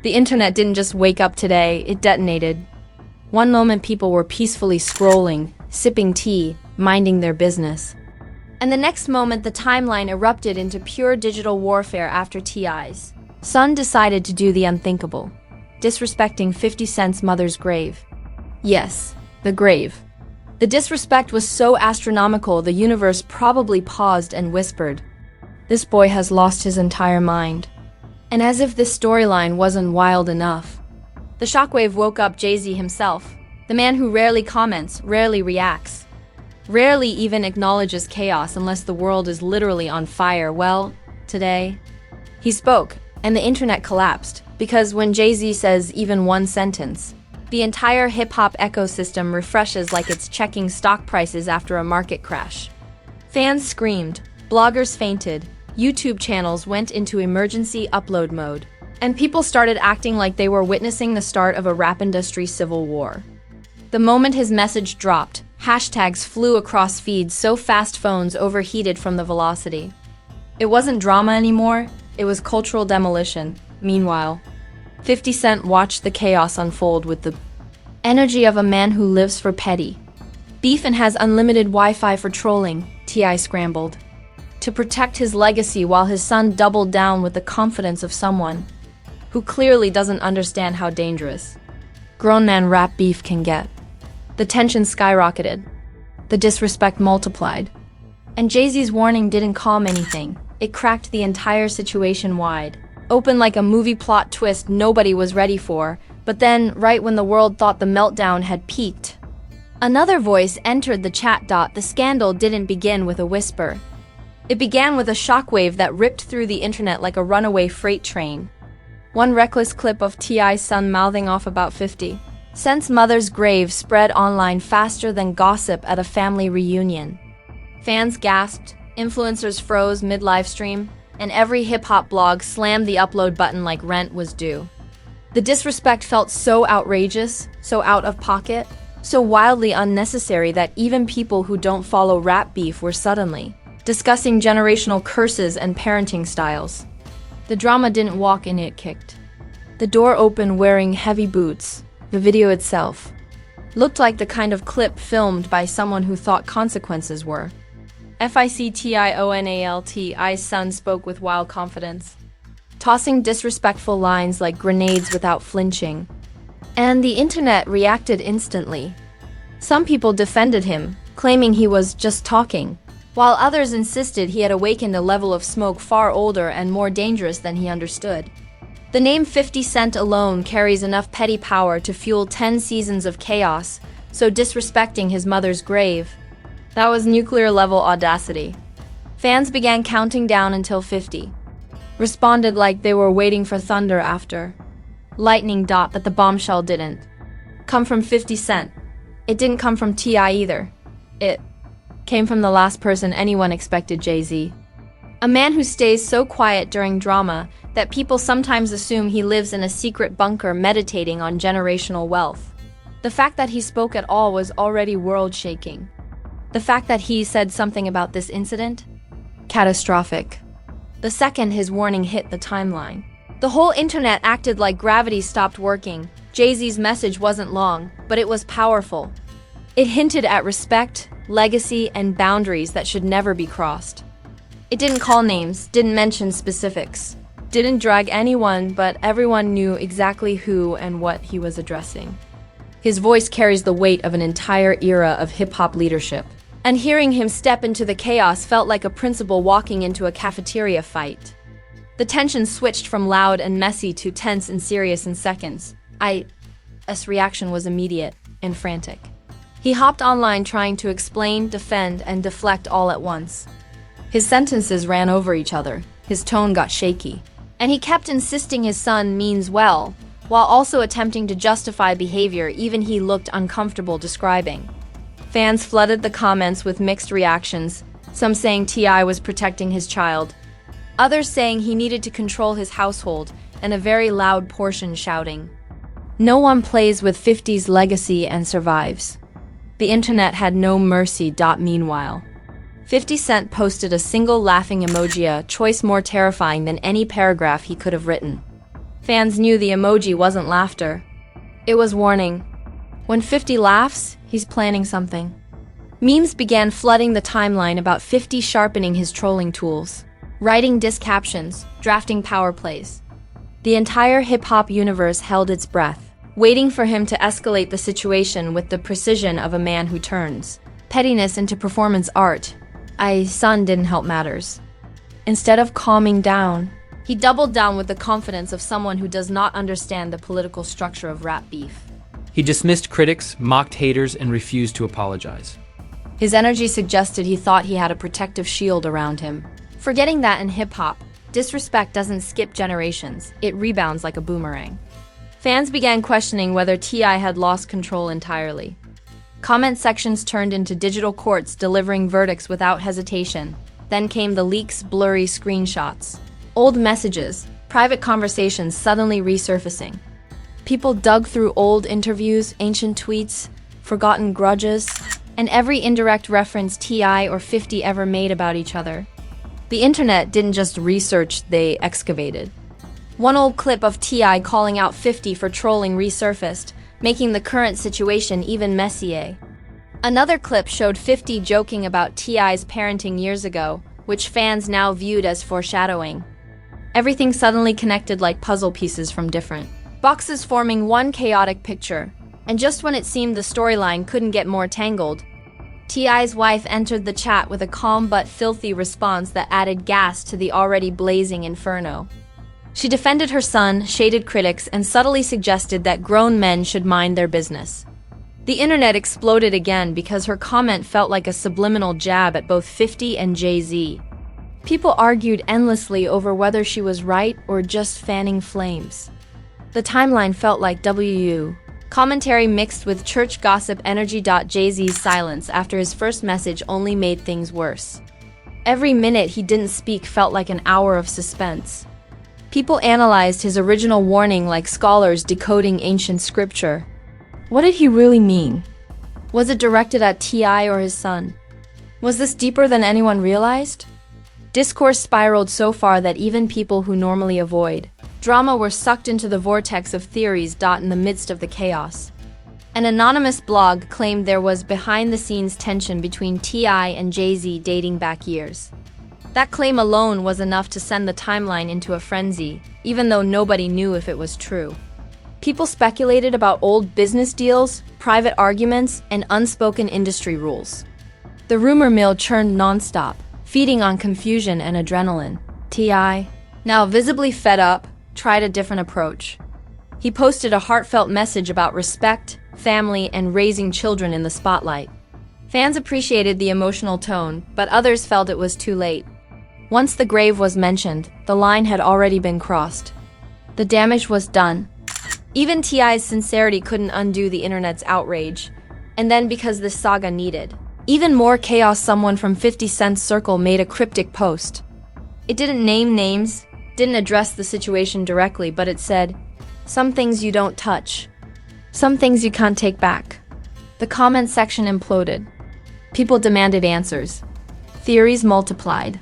The internet didn't just wake up today, it detonated. One moment people were peacefully scrolling, sipping tea, minding their business. And the next moment the timeline erupted into pure digital warfare after TI's son decided to do the unthinkable, disrespecting 50 Cent's mother's grave. Yes, the grave. The disrespect was so astronomical the universe probably paused and whispered, "This boy has lost his entire mind." And as if this storyline wasn't wild enough, the shockwave woke up Jay-Z himself, the man who rarely comments, rarely reacts, rarely even acknowledges chaos unless the world is literally on fire. Well, today, he spoke, and the internet collapsed, because when Jay-Z says even one sentence, the entire hip-hop ecosystem refreshes like it's checking stock prices after a market crash. Fans screamed, bloggers fainted, YouTube channels went into emergency upload mode, and people started acting like they were witnessing the start of a rap industry civil war. The moment his message dropped, hashtags flew across feeds so fast phones overheated from the velocity. It wasn't drama anymore, it was cultural demolition. Meanwhile, 50 Cent watched the chaos unfold with the energy of a man who lives for petty beef and has unlimited Wi-Fi for trolling. T.I. scrambled to protect his legacy while his son doubled down with the confidence of someone who clearly doesn't understand how dangerous grown man rap beef can get. The tension skyrocketed, the disrespect multiplied, and Jay-Z's warning didn't calm anything. It cracked the entire situation wide open like a movie plot twist nobody was ready for. But then, right when the world thought the meltdown had peaked, another voice entered the chat. The scandal didn't begin with a whisper. It began with a shockwave that ripped through the internet like a runaway freight train. One reckless clip of T.I.'s son mouthing off about 50 Cent's mother's grave spread online faster than gossip at a family reunion. Fans gasped, influencers froze mid-livestream, and every hip-hop blog slammed the upload button like rent was due. The disrespect felt so outrageous, so out of pocket, so wildly unnecessary that even people who don't follow rap beef were suddenly discussing generational curses and parenting styles. The drama didn't walk in, it kicked. The door opened wearing heavy boots. The video itself looked like the kind of clip filmed by someone who thought consequences were. FICTIONALTI's son spoke with wild confidence, tossing disrespectful lines like grenades without flinching. And the internet reacted instantly. Some people defended him, claiming he was just talking, while others insisted he had awakened a level of smoke far older and more dangerous than he understood. The name 50 Cent alone carries enough petty power to fuel 10 seasons of chaos, so disrespecting his mother's grave, that was nuclear-level audacity. Fans began counting down until 50 responded like they were waiting for thunder after lightning. But the bombshell didn't come from 50 Cent. It didn't come from T.I. either. It came from the last person anyone expected, Jay-Z. A man who stays so quiet during drama that people sometimes assume he lives in a secret bunker meditating on generational wealth. The fact that he spoke at all was already world-shaking. The fact that he said something about this incident? Catastrophic. The second his warning hit the timeline, the whole internet acted like gravity stopped working. Jay-Z's message wasn't long, but it was powerful. It hinted at respect, legacy, and boundaries that should never be crossed. It didn't call names, didn't mention specifics, didn't drag anyone, but everyone knew exactly who and what he was addressing. His voice carries the weight of an entire era of hip-hop leadership, and hearing him step into the chaos felt like a principal walking into a cafeteria fight. The tension switched from loud and messy to tense and serious in seconds. IS reaction was immediate and frantic. He hopped online trying to explain, defend, and deflect all at once. His sentences ran over each other, his tone got shaky, and he kept insisting his son means well, while also attempting to justify behavior even he looked uncomfortable describing. Fans flooded the comments with mixed reactions, some saying T.I. was protecting his child, others saying he needed to control his household, and a very loud portion shouting, "No one plays with 50's legacy and survives." The internet had no mercy. Meanwhile, 50 Cent posted a single laughing emoji, a choice more terrifying than any paragraph he could have written. Fans knew the emoji wasn't laughter. It was warning. When 50 laughs, he's planning something. Memes began flooding the timeline about 50 sharpening his trolling tools, writing diss captions, drafting power plays. The entire hip-hop universe held its breath, waiting for him to escalate the situation with the precision of a man who turns pettiness into performance art. Son didn't help matters. Instead of calming down, he doubled down with the confidence of someone who does not understand the political structure of rap beef. He dismissed critics, mocked haters, and refused to apologize. His energy suggested he thought he had a protective shield around him. Forgetting that in hip-hop, disrespect doesn't skip generations, it rebounds like a boomerang. Fans began questioning whether T.I. had lost control entirely. Comment sections turned into digital courts delivering verdicts without hesitation. Then came the leaks, blurry screenshots. Old messages, private conversations suddenly resurfacing. People dug through old interviews, ancient tweets, forgotten grudges, and every indirect reference T.I. or 50 ever made about each other. The internet didn't just research, they excavated. One old clip of T.I. calling out 50 for trolling resurfaced, making the current situation even messier. Another clip showed 50 joking about T.I.'s parenting years ago, which fans now viewed as foreshadowing. Everything suddenly connected like puzzle pieces from different boxes forming one chaotic picture. And just when it seemed the storyline couldn't get more tangled, T.I.'s wife entered the chat with a calm but filthy response that added gas to the already blazing inferno. She defended her son, shaded critics, and subtly suggested that grown men should mind their business. The internet exploded again because her comment felt like a subliminal jab at both 50 and Jay-Z. People argued endlessly over whether she was right or just fanning flames. The timeline felt like WU. Commentary mixed with church gossip energy. Jay-Z's silence after his first message only made things worse. Every minute he didn't speak felt like an hour of suspense. People analyzed his original warning like scholars decoding ancient scripture. What did he really mean? Was it directed at T.I. or his son? Was this deeper than anyone realized? Discourse spiraled so far that even people who normally avoid drama were sucked into the vortex of theories. In the midst of the chaos, an anonymous blog claimed there was behind-the-scenes tension between T.I. and Jay-Z dating back years. That claim alone was enough to send the timeline into a frenzy, even though nobody knew if it was true. People speculated about old business deals, private arguments, and unspoken industry rules. The rumor mill churned nonstop, feeding on confusion and adrenaline. T.I., now visibly fed up, tried a different approach. He posted a heartfelt message about respect, family, and raising children in the spotlight. Fans appreciated the emotional tone, but others felt it was too late. Once the grave was mentioned, the line had already been crossed. The damage was done. Even T.I.'s sincerity couldn't undo the internet's outrage. And then because this saga needed even more chaos, someone from 50 Cent's circle made a cryptic post. It didn't name names, didn't address the situation directly, but it said, "Some things you don't touch. Some things you can't take back." The comment section imploded. People demanded answers. Theories multiplied.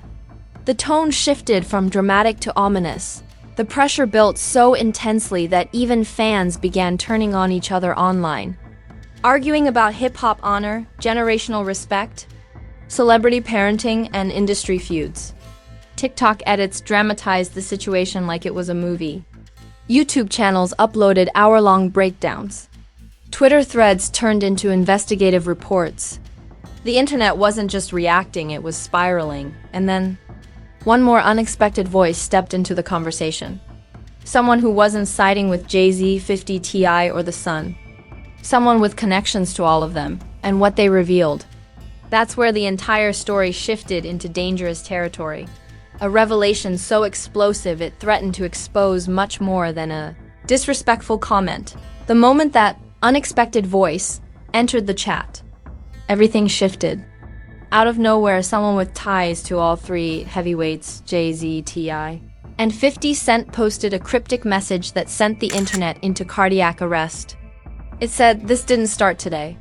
The tone shifted from dramatic to ominous. The pressure built so intensely that even fans began turning on each other online, arguing about hip-hop honor, generational respect, celebrity parenting, and industry feuds. TikTok edits dramatized the situation like it was a movie. YouTube channels uploaded hour-long breakdowns. Twitter threads turned into investigative reports. The internet wasn't just reacting, it was spiraling. And then, one more unexpected voice stepped into the conversation. Someone who wasn't siding with Jay-Z, 50, T.I., or the Sun. Someone with connections to all of them, and what they revealed. That's where the entire story shifted into dangerous territory. A revelation so explosive it threatened to expose much more than a disrespectful comment. The moment that unexpected voice entered the chat, everything shifted. Out of nowhere, someone with ties to all three heavyweights, Jay-Z, T.I., and 50 Cent posted a cryptic message that sent the internet into cardiac arrest. It said, "This didn't start today.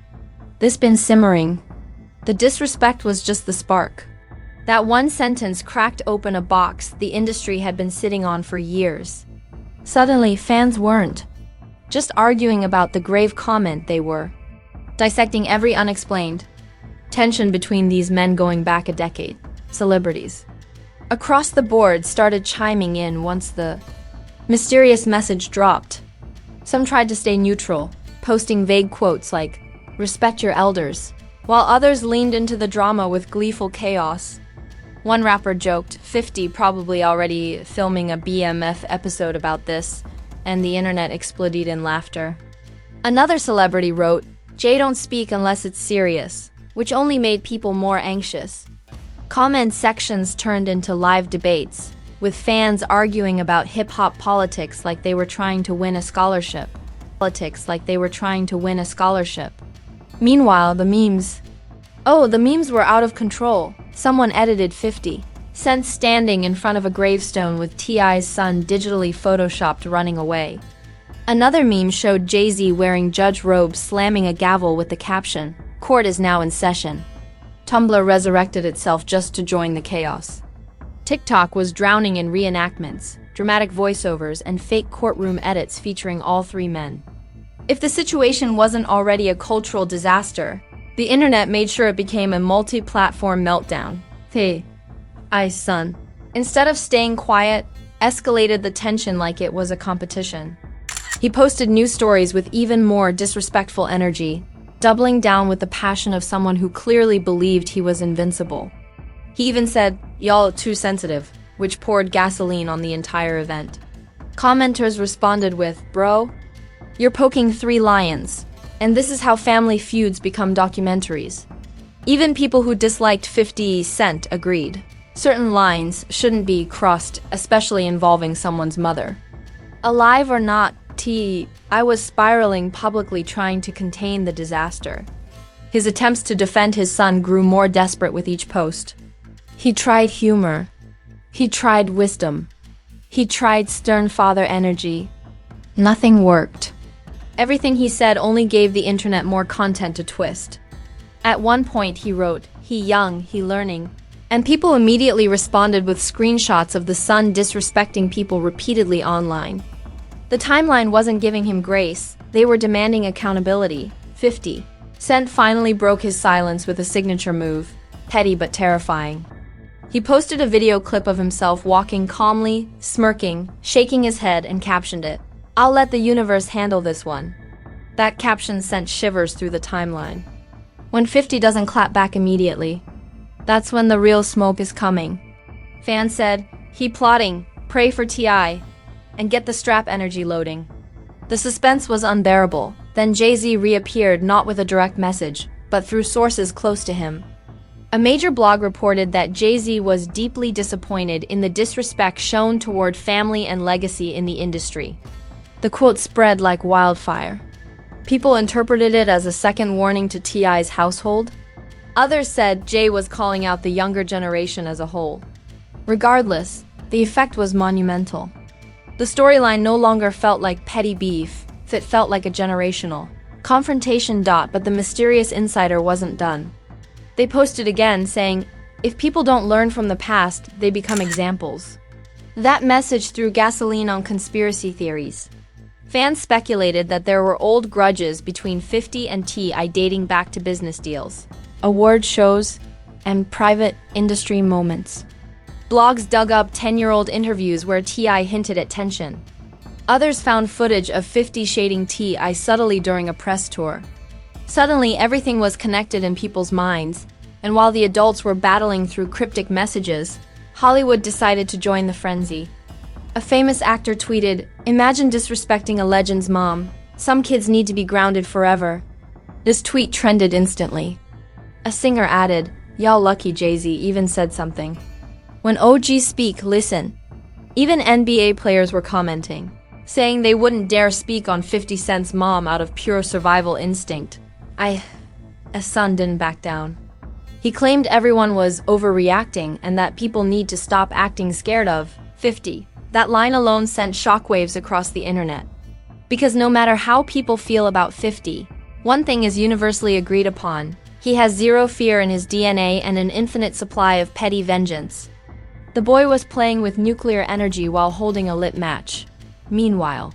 This been simmering." The disrespect was just the spark. That one sentence cracked open a box the industry had been sitting on for years. Suddenly, fans weren't just arguing about the grave comment, they were dissecting every unexplained tension between these men going back a decade. Celebrities across the board started chiming in once the mysterious message dropped. Some tried to stay neutral, posting vague quotes like, "Respect your elders," while others leaned into the drama with gleeful chaos. One rapper joked, 50 probably already filming a BMF episode about this, and the internet exploded in laughter. Another celebrity wrote, "Jay don't speak unless it's serious," which only made people more anxious. Comment sections turned into live debates, with fans arguing about hip-hop politics like they were trying to win a scholarship. Meanwhile, the memes were out of control. Someone edited 50 Cent standing in front of a gravestone with T.I.'s son digitally photoshopped running away. Another meme showed Jay-Z wearing judge robes slamming a gavel with the caption, "Court is now in session." Tumblr resurrected itself just to join the chaos. TikTok was drowning in reenactments, dramatic voiceovers, and fake courtroom edits featuring all three men. If the situation wasn't already a cultural disaster, the internet made sure it became a multi-platform meltdown. T.I.'s son, instead of staying quiet, escalated the tension like it was a competition. He posted new stories with even more disrespectful energy, doubling down with the passion of someone who clearly believed he was invincible. He even said, "Y'all too sensitive," which poured gasoline on the entire event. Commenters responded with, "Bro, you're poking three lions, and this is how family feuds become documentaries." Even people who disliked 50 Cent agreed. Certain lines shouldn't be crossed, especially involving someone's mother. Alive or not, T.I. was spiraling publicly, trying to contain the disaster. His attempts to defend his son grew more desperate with each post. He tried humor. He tried wisdom. He tried stern father energy. Nothing worked. Everything he said only gave the internet more content to twist. At one point he wrote, "He young, he learning," and people immediately responded with screenshots of the son disrespecting people repeatedly online. The timeline wasn't giving him grace, they were demanding accountability. 50 Cent finally broke his silence with a signature move, petty but terrifying. He posted a video clip of himself walking calmly, smirking, shaking his head, and captioned it, "I'll let the universe handle this one." That caption sent shivers through the timeline. When 50 doesn't clap back immediately, that's when the real smoke is coming. Fans said, "He plotting, pray for T.I., and get the strap energy loading." The suspense was unbearable. Then Jay-Z reappeared not with a direct message, but through sources close to him. A major blog reported that Jay-Z was deeply disappointed in the disrespect shown toward family and legacy in the industry. The quote spread like wildfire. People interpreted it as a second warning to T.I.'s household. Others said Jay was calling out the younger generation as a whole. Regardless, the effect was monumental. The storyline no longer felt like petty beef, it felt like a generational confrontation. But the mysterious insider wasn't done. They posted again saying, "If people don't learn from the past, they become examples." That message threw gasoline on conspiracy theories. Fans speculated that there were old grudges between 50 and T.I. dating back to business deals, award shows, and private industry moments. Blogs dug up 10-year-old interviews where T.I. hinted at tension. Others found footage of 50 shading T.I. subtly during a press tour. Suddenly, everything was connected in people's minds, and while the adults were battling through cryptic messages, Hollywood decided to join the frenzy. A famous actor tweeted, "Imagine disrespecting a legend's mom. Some kids need to be grounded forever." This tweet trended instantly. A singer added, "Y'all lucky." Jay-Z even said something. "When OGs speak, listen." Even NBA players were commenting, saying they wouldn't dare speak on 50 Cent's mom out of pure survival instinct. His son didn't back down. He claimed everyone was overreacting and that people need to stop acting scared of 50. That line alone sent shockwaves across the internet. Because no matter how people feel about 50, one thing is universally agreed upon: he has zero fear in his DNA and an infinite supply of petty vengeance. The boy was playing with nuclear energy while holding a lit match. Meanwhile,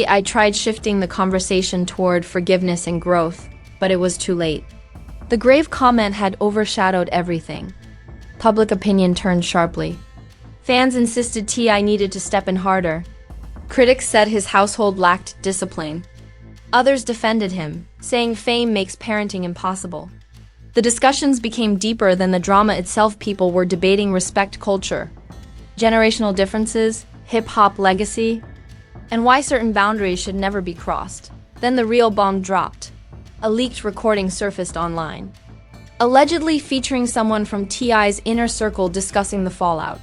I tried shifting the conversation toward forgiveness and growth, but it was too late. The grave comment had overshadowed everything. Public opinion turned sharply. Fans insisted T.I. needed to step in harder. Critics said his household lacked discipline. Others defended him, saying fame makes parenting impossible. The discussions became deeper than the drama itself. People were debating respect culture, generational differences, hip-hop legacy, and why certain boundaries should never be crossed. Then the real bomb dropped. A leaked recording surfaced online, allegedly featuring someone from T.I.'s inner circle discussing the fallout.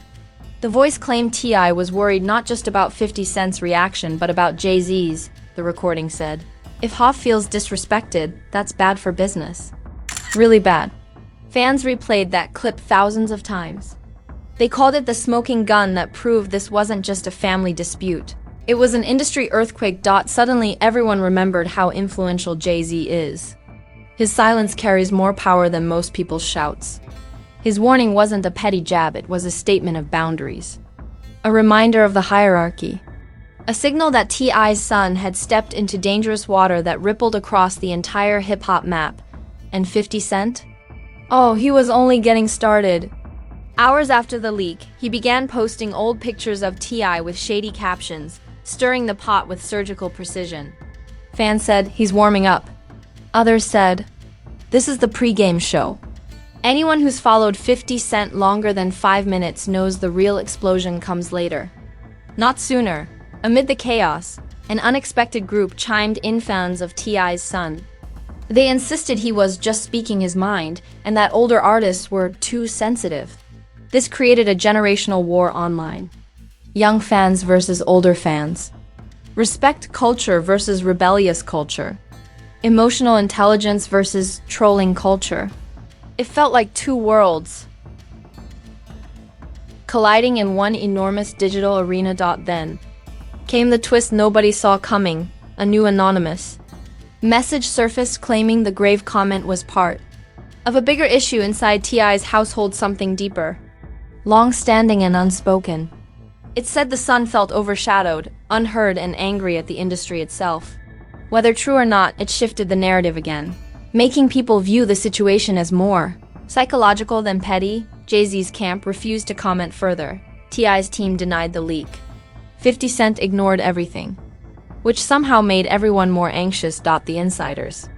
The voice claimed T.I. was worried not just about 50 Cent's reaction, but about Jay-Z's, the recording said. If Hoff feels disrespected, that's bad for business. Really bad. Fans replayed that clip thousands of times. They called it the smoking gun that proved this wasn't just a family dispute. It was an industry earthquake. Suddenly, everyone remembered how influential Jay-Z is. His silence carries more power than most people's shouts. His warning wasn't a petty jab, it was a statement of boundaries. A reminder of the hierarchy. A signal that T.I.'s son had stepped into dangerous water that rippled across the entire hip-hop map. And 50 Cent? Oh, he was only getting started. Hours after the leak, he began posting old pictures of T.I. with shady captions, stirring the pot with surgical precision. Fans said, he's warming up. Others said, this is the pre-game show. Anyone who's followed 50 Cent longer than 5 minutes knows the real explosion comes later. Not sooner. Amid the chaos, an unexpected group chimed in. Fans of T.I.'s son. They insisted he was just speaking his mind and that older artists were too sensitive. This created a generational war online. Young fans versus older fans. Respect culture versus rebellious culture. Emotional intelligence versus trolling culture. It felt like two worlds colliding in one enormous digital arena. Then came the twist nobody saw coming. A new anonymous message surfaced claiming the grave comment was part of a bigger issue inside T.I.'s household, something deeper, long-standing and unspoken. It said the son felt overshadowed, unheard, and angry at the industry itself. Whether true or not, it shifted the narrative again, making people view the situation as more psychological than petty. Jay-Z's camp refused to comment further. T.I.'s team denied the leak. 50 Cent ignored everything, which somehow made everyone more anxious. The insiders.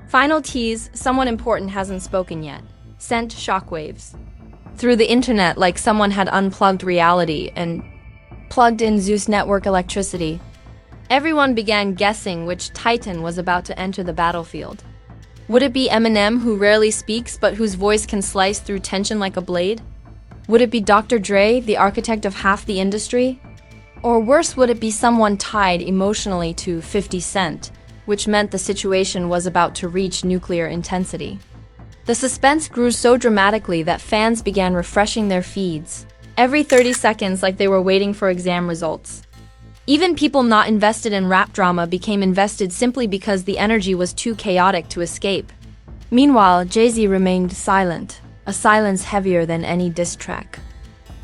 Final tease, someone important hasn't spoken yet. Sent shockwaves through the internet like someone had unplugged reality and plugged in Zeus network electricity. Everyone began guessing which titan was about to enter the battlefield. Would it be Eminem, who rarely speaks but whose voice can slice through tension like a blade? Would it be Dr. Dre, the architect of half the industry? Or worse, would it be someone tied emotionally to 50 Cent, which meant the situation was about to reach nuclear intensity? The suspense grew so dramatically that fans began refreshing their feeds every 30 seconds like they were waiting for exam results. Even people not invested in rap drama became invested simply because the energy was too chaotic to escape. Meanwhile, Jay-Z remained silent, a silence heavier than any diss track.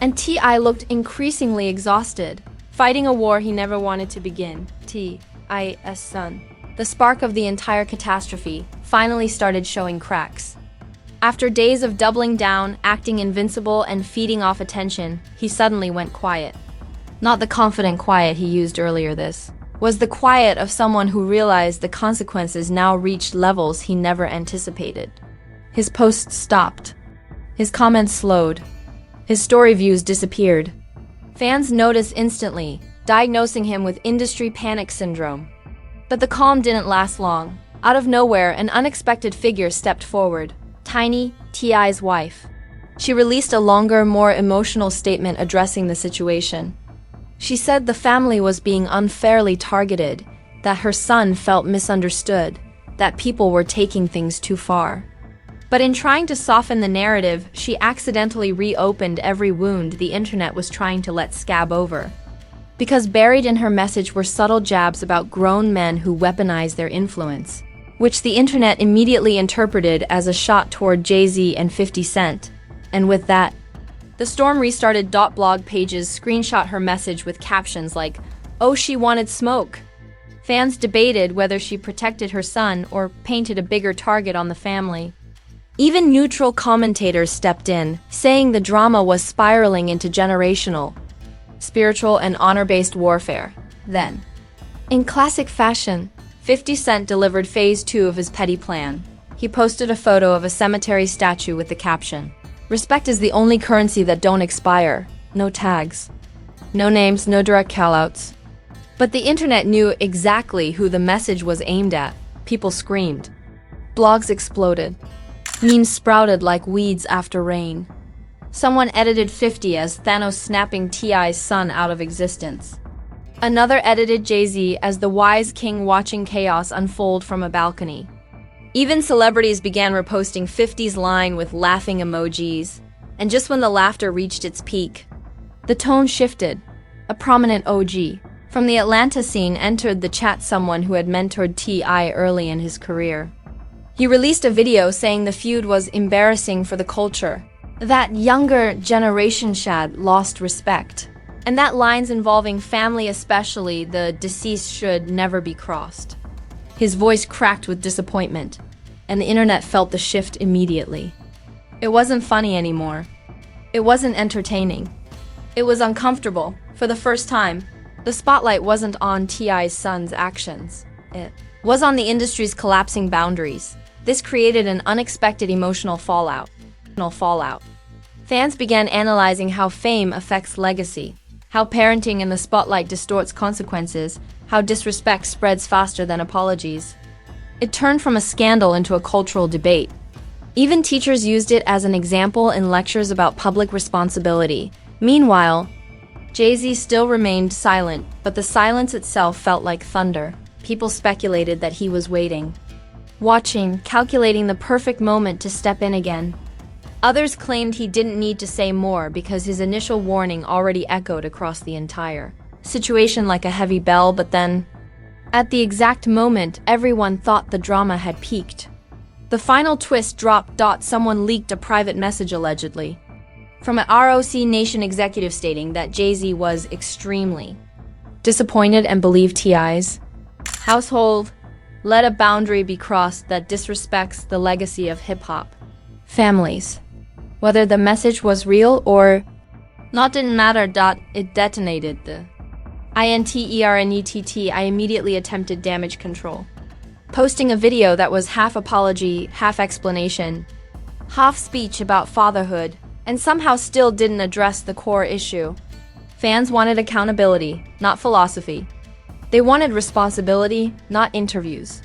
And T.I. looked increasingly exhausted, fighting a war he never wanted to begin. T.I.'s son, the spark of the entire catastrophe, finally started showing cracks. After days of doubling down, acting invincible, and feeding off attention, he suddenly went quiet. Not the confident quiet he used earlier. This was the quiet of someone who realized the consequences now reached levels he never anticipated. His posts stopped. His comments slowed. His story views disappeared. Fans noticed instantly, diagnosing him with industry panic syndrome. But the calm didn't last long. Out of nowhere, an unexpected figure stepped forward. Tiny, T.I.'s wife. She released a longer, more emotional statement addressing the situation. She said the family was being unfairly targeted, that her son felt misunderstood, that people were taking things too far. But in trying to soften the narrative, she accidentally reopened every wound the internet was trying to let scab over. Because buried in her message were subtle jabs about grown men who weaponize their influence, which the internet immediately interpreted as a shot toward Jay-Z and 50 Cent. And with that, the storm restarted. Blog pages screenshot her message with captions like, Oh, she wanted smoke. Fans debated whether she protected her son or painted a bigger target on the family. Even neutral commentators stepped in, saying the drama was spiraling into generational, spiritual, and honor-based warfare. Then, in classic fashion, 50 Cent delivered phase 2 of his petty plan. He posted a photo of a cemetery statue with the caption, "Respect is the only currency that don't expire." No tags. No names, no direct callouts. But the internet knew exactly who the message was aimed at. People screamed. Blogs exploded. Memes sprouted like weeds after rain. Someone edited 50 as Thanos snapping T.I.'s son out of existence. Another edited Jay-Z as the wise king watching chaos unfold from a balcony. Even celebrities began reposting 50's line with laughing emojis. And just when the laughter reached its peak, the tone shifted. A prominent OG from the Atlanta scene entered the chat, someone who had mentored T.I. early in his career. He released a video saying the feud was embarrassing for the culture, that younger generation had lost respect, and that lines involving family, especially the deceased, should never be crossed. His voice cracked with disappointment, and the internet felt the shift immediately. It wasn't funny anymore. It wasn't entertaining. It was uncomfortable. For the first time, the spotlight wasn't on T.I.'s son's actions. It was on the industry's collapsing boundaries. This created an unexpected emotional fallout. Fans began analyzing how fame affects legacy, how parenting in the spotlight distorts consequences, how disrespect spreads faster than apologies. It turned from a scandal into a cultural debate. Even teachers used it as an example in lectures about public responsibility. Meanwhile, Jay-Z still remained silent, but the silence itself felt like thunder. People speculated that he was waiting, watching, calculating the perfect moment to step in again. Others claimed he didn't need to say more because his initial warning already echoed across the entire situation like a heavy bell, but then, at the exact moment everyone thought the drama had peaked, the final twist dropped. Someone leaked a private message allegedly from an ROC Nation executive stating that Jay-Z was extremely disappointed and believed T.I.'s household let a boundary be crossed that disrespects the legacy of hip-hop families. Whether the message was real or not didn't matter. It detonated the INTERNETT. I immediately attempted damage control, posting a video that was half apology, half explanation, half speech about fatherhood, and somehow still didn't address the core issue. Fans wanted accountability, not philosophy. They wanted responsibility, not interviews.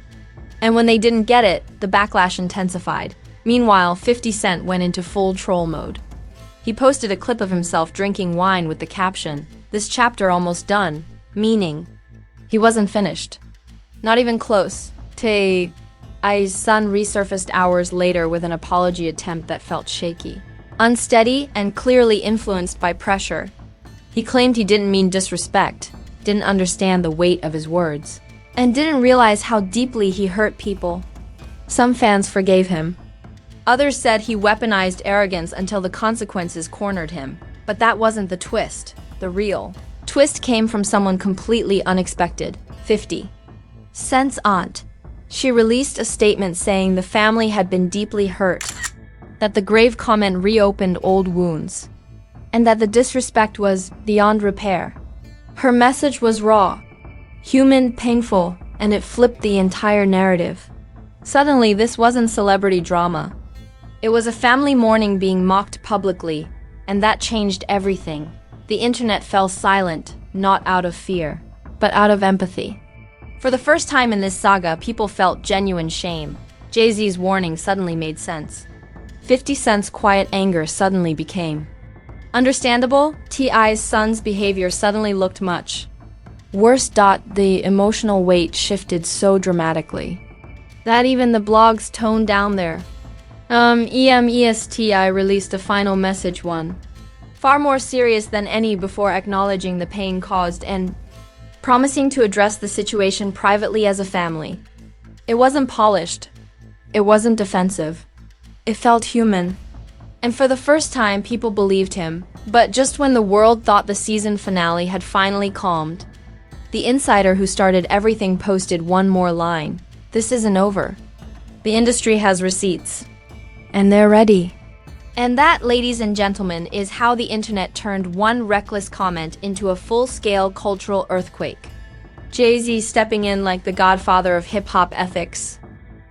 And when they didn't get it, the backlash intensified. Meanwhile, 50 Cent went into full troll mode. He posted a clip of himself drinking wine with the caption, "This chapter almost done," meaning he wasn't finished. Not even close. T.I.'s son resurfaced hours later with an apology attempt that felt shaky, unsteady, and clearly influenced by pressure. He claimed he didn't mean disrespect, didn't understand the weight of his words, and didn't realize how deeply he hurt people. Some fans forgave him. Others said he weaponized arrogance until the consequences cornered him. But that wasn't the twist. The real twist came from someone completely unexpected. 50 Cent's aunt. She released a statement saying the family had been deeply hurt, that the grave comment reopened old wounds, and that the disrespect was beyond repair. Her message was raw, human, painful, and it flipped the entire narrative. Suddenly, this wasn't celebrity drama. It was a family mourning being mocked publicly, and that changed everything. The internet fell silent, not out of fear, but out of empathy. For the first time in this saga, people felt genuine shame. Jay-Z's warning suddenly made sense. 50 Cent's quiet anger suddenly became understandable. T.I.'s son's behavior suddenly looked much worse. The emotional weight shifted so dramatically that even the blogs toned down their EMESTI released a final message, one far more serious than any before, acknowledging the pain caused and promising to address the situation privately as a family. It wasn't polished. It wasn't defensive. It felt human. And for the first time, people believed him. But just when the world thought the season finale had finally calmed, The insider who started everything posted one more line. This isn't over. The industry has receipts. And they're ready. And that, ladies and gentlemen, is how the internet turned one reckless comment into a full-scale cultural earthquake. Jay-Z stepping in like the godfather of hip-hop ethics.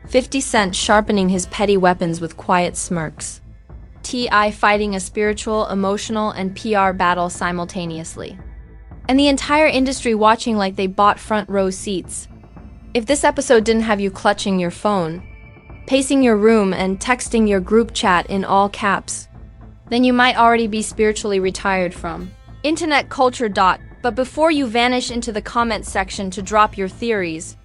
50 Cent sharpening his petty weapons with quiet smirks. T.I. fighting a spiritual, emotional, and PR battle simultaneously. And the entire industry watching like they bought front-row seats. If this episode didn't have you clutching your phone, pacing your room, and texting your group chat in all caps, then you might already be spiritually retired from internet culture. But before you vanish into the comment section to drop your theories,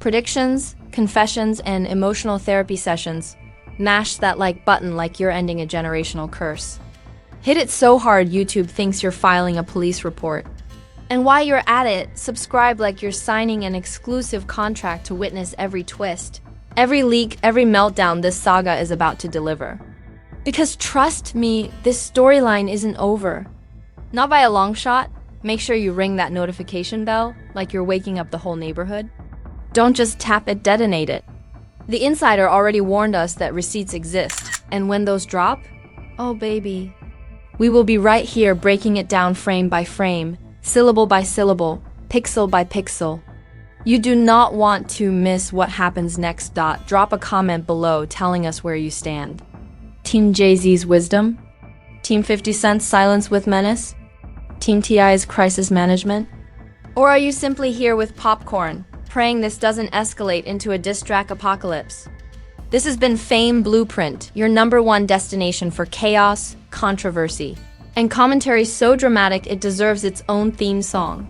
predictions, confessions, and emotional therapy sessions, mash that like button like you're ending a generational curse. Hit it so hard YouTube thinks you're filing a police report. And while you're at it, subscribe like you're signing an exclusive contract to witness every twist, every leak, every meltdown this saga is about to deliver. Because trust me, this storyline isn't over. Not by a long shot. Make sure you ring that notification bell like you're waking up the whole neighborhood. Don't just tap it, detonate it. The insider already warned us that receipts exist, and when those drop, oh baby, we will be right here breaking it down frame by frame, syllable by syllable, pixel by pixel. You do not want to miss what happens next. Drop a comment below telling us where you stand. Team Jay-Z's wisdom? Team 50 Cent's silence with menace? Team T.I.'s crisis management? Or are you simply here with popcorn, praying this doesn't escalate into a diss track apocalypse? This has been Fame Blueprint, your #1 destination for chaos, controversy, and commentary so dramatic it deserves its own theme song.